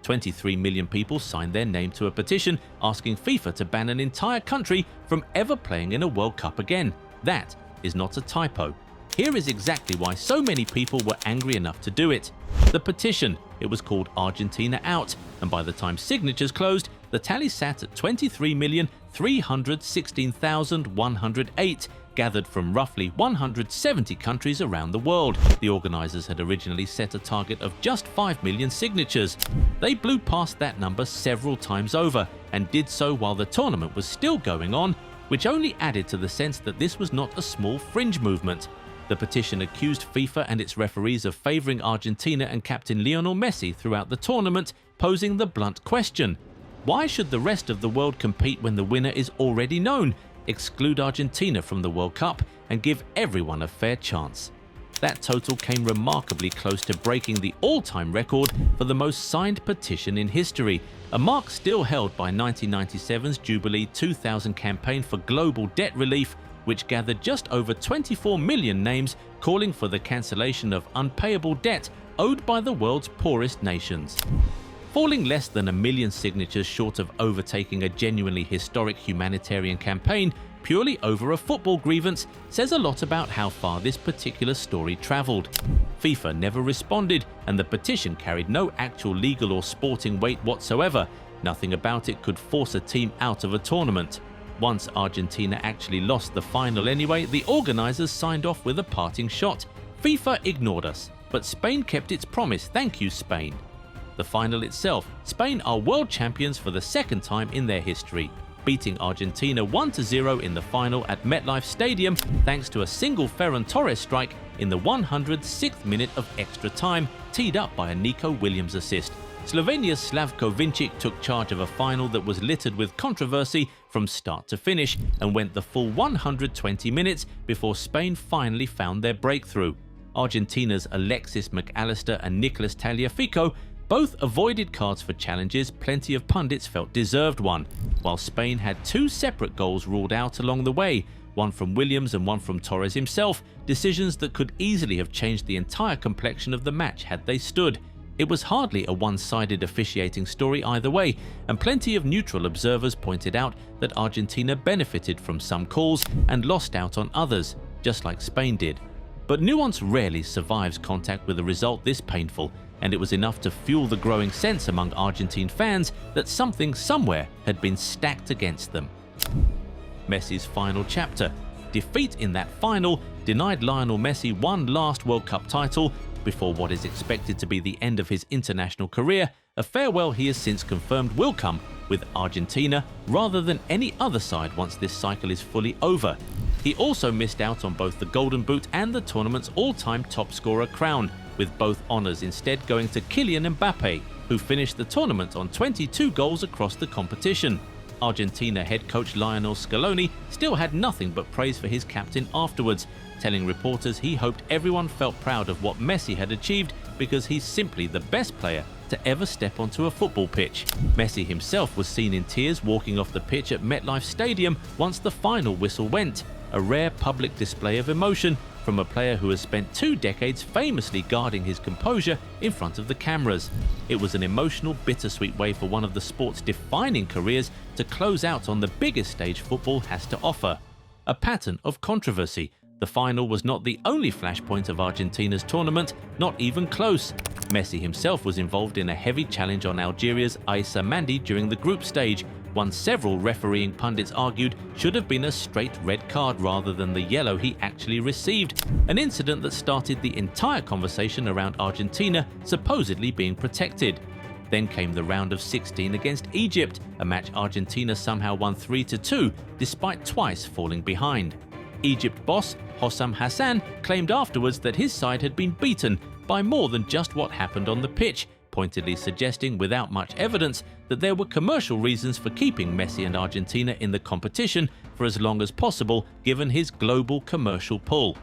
23 million people signed their name to a petition asking FIFA to ban an entire country from ever playing in a World Cup again. That is not a typo. Here is exactly why so many people were angry enough to do it. The petition, it was called Argentina Out, and by the time signatures closed, the tally sat at 23,316,108, gathered from roughly 170 countries around the world. The organisers had originally set a target of just 5 million signatures. They blew past that number several times over, and did so while the tournament was still going on, which only added to the sense that this was not a small fringe movement. The petition accused FIFA and its referees of favouring Argentina and captain Lionel Messi throughout the tournament, posing the blunt question: why should the rest of the world compete when the winner is already known? Exclude Argentina from the World Cup and give everyone a fair chance. That total came remarkably close to breaking the all-time record for the most signed petition in history, a mark still held by 1997's Jubilee 2000 campaign for global debt relief, which gathered just over 24 million names calling for the cancellation of unpayable debt owed by the world's poorest nations. Falling less than 1 million signatures short of overtaking a genuinely historic humanitarian campaign purely over a football grievance says a lot about how far this particular story travelled. FIFA never responded, and the petition carried no actual legal or sporting weight whatsoever. Nothing about it could force a team out of a tournament. Once Argentina actually lost the final anyway, the organisers signed off with a parting shot. FIFA ignored us, but Spain kept its promise. Thank you, Spain. The final itself, Spain are world champions for the second time in their history, beating Argentina 1-0 in the final at MetLife Stadium thanks to a single Ferran Torres strike in the 106th minute of extra time, teed up by a Nico Williams assist. Slovenia's Slavko Vincic took charge of a final that was littered with controversy from start to finish and went the full 120 minutes before Spain finally found their breakthrough. Argentina's Alexis McAllister and Nicolas Tagliafico both avoided cards for challenges plenty of pundits felt deserved one, while Spain had 2 separate goals ruled out along the way, one from Williams and one from Torres himself, decisions that could easily have changed the entire complexion of the match had they stood. It was hardly a one-sided officiating story either way, and plenty of neutral observers pointed out that Argentina benefited from some calls and lost out on others, just like Spain did. But nuance rarely survives contact with a result this painful, and it was enough to fuel the growing sense among Argentine fans that something somewhere had been stacked against them. Messi's final chapter. Defeat in that final denied Lionel Messi one last World Cup title before what is expected to be the end of his international career, a farewell he has since confirmed will come with Argentina rather than any other side once this cycle is fully over. He also missed out on both the Golden Boot and the tournament's all-time top scorer crown, with both honours instead going to Kylian Mbappe, who finished the tournament on 22 goals across the competition. Argentina head coach Lionel Scaloni still had nothing but praise for his captain afterwards, telling reporters he hoped everyone felt proud of what Messi had achieved because he's simply the best player to ever step onto a football pitch. Messi himself was seen in tears walking off the pitch at MetLife Stadium once the final whistle went, a rare public display of emotion from a player who has spent 2 decades famously guarding his composure in front of the cameras. It was an emotional, bittersweet way for one of the sport's defining careers to close out on the biggest stage football has to offer. A pattern of controversy. The final was not the only flashpoint of Argentina's tournament, not even close. Messi himself was involved in a heavy challenge on Algeria's Aissa Mandi during the group stage, one several refereeing pundits argued should have been a straight red card rather than the yellow he actually received, an incident that started the entire conversation around Argentina supposedly being protected. Then came the round of 16 against Egypt, a match Argentina somehow won 3-2 despite twice falling behind. Egypt boss Hossam Hassan claimed afterwards that his side had been beaten by more than just what happened on the pitch, pointedly suggesting without much evidence that there were commercial reasons for keeping Messi and Argentina in the competition for as long as possible given his global commercial pull.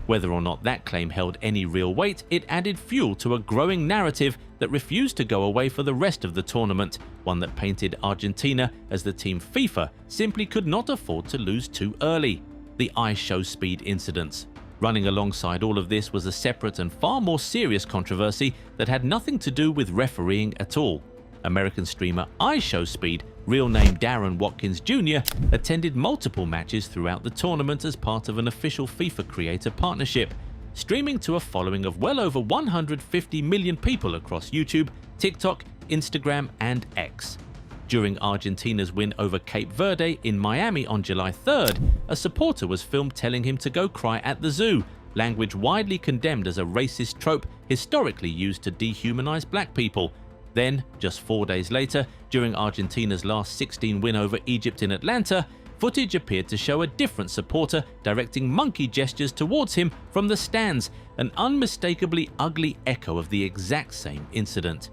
Whether or not that claim held any real weight, it added fuel to a growing narrative that refused to go away for the rest of the tournament, one that painted Argentina as the team FIFA simply could not afford to lose too early. The ice show speed incidents. Running alongside all of this was a separate and far more serious controversy that had nothing to do with refereeing at all. American streamer iShowSpeed, real name Darren Watkins Jr., attended multiple matches throughout the tournament as part of an official FIFA creator partnership, streaming to a following of well over 150 million people across YouTube, TikTok, Instagram, and X. During Argentina's win over Cape Verde in Miami on July 3rd, a supporter was filmed telling him to go cry at the zoo, language widely condemned as a racist trope historically used to dehumanize black people. Then, just 4 days later, during Argentina's last 16 win over Egypt in Atlanta, footage appeared to show a different supporter directing monkey gestures towards him from the stands, an unmistakably ugly echo of the exact same incident.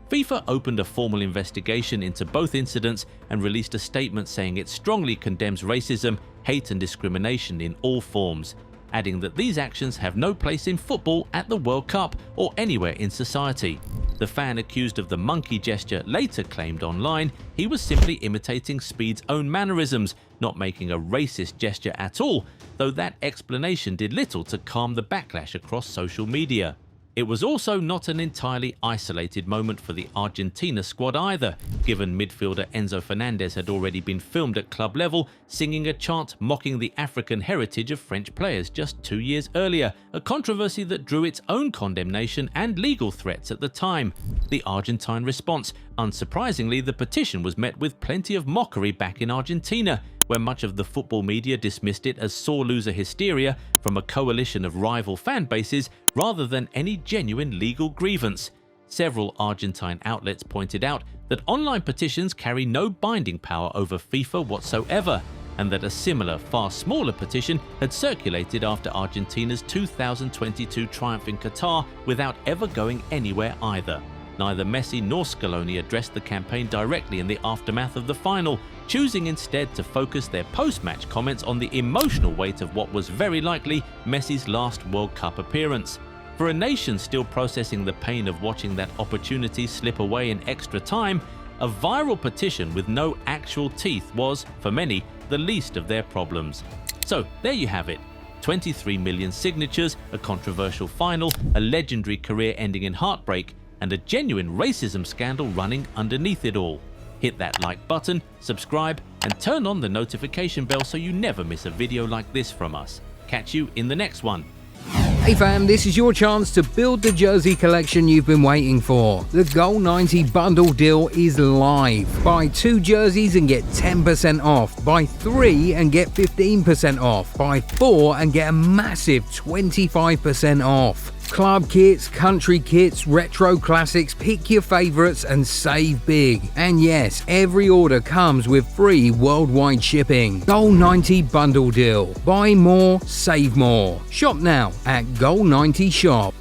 FIFA opened a formal investigation into both incidents and released a statement saying it strongly condemns racism, hate and discrimination in all forms, adding that these actions have no place in football at the World Cup or anywhere in society. The fan accused of the monkey gesture later claimed online he was simply imitating Speed's own mannerisms, not making a racist gesture at all, though that explanation did little to calm the backlash across social media. It was also not an entirely isolated moment for the Argentina squad either, given midfielder Enzo Fernandez had already been filmed at club level singing a chant mocking the African heritage of French players just 2 years earlier, a controversy that drew its own condemnation and legal threats at the time. The Argentine response, unsurprisingly, the petition was met with plenty of mockery back in Argentina, where much of the football media dismissed it as sore loser hysteria from a coalition of rival fan bases rather than any genuine legal grievance. Several Argentine outlets pointed out that online petitions carry no binding power over FIFA whatsoever, and that a similar, far smaller petition had circulated after Argentina's 2022 triumph in Qatar without ever going anywhere either. Neither Messi nor Scaloni addressed the campaign directly in the aftermath of the final, choosing instead to focus their post-match comments on the emotional weight of what was very likely Messi's last World Cup appearance. For a nation still processing the pain of watching that opportunity slip away in extra time, a viral petition with no actual teeth was, for many, the least of their problems. So there you have it. 23 million signatures, a controversial final, a legendary career ending in heartbreak, and a genuine racism scandal running underneath it all. Hit that like button, subscribe, and turn on the notification bell so you never miss a video like this from us. Catch you in the next one. Hey fam, this is your chance to build the jersey collection you've been waiting for. The Goal 90 bundle deal is live. Buy 2 jerseys and get 10% off. Buy 3 and get 15% off. Buy 4 and get a massive 25% off. Club kits, country kits, retro classics, pick your favourites and save big. And yes, every order comes with free worldwide shipping. Goal 90 bundle deal. Buy more, save more. Shop now at Goal 90 Shop.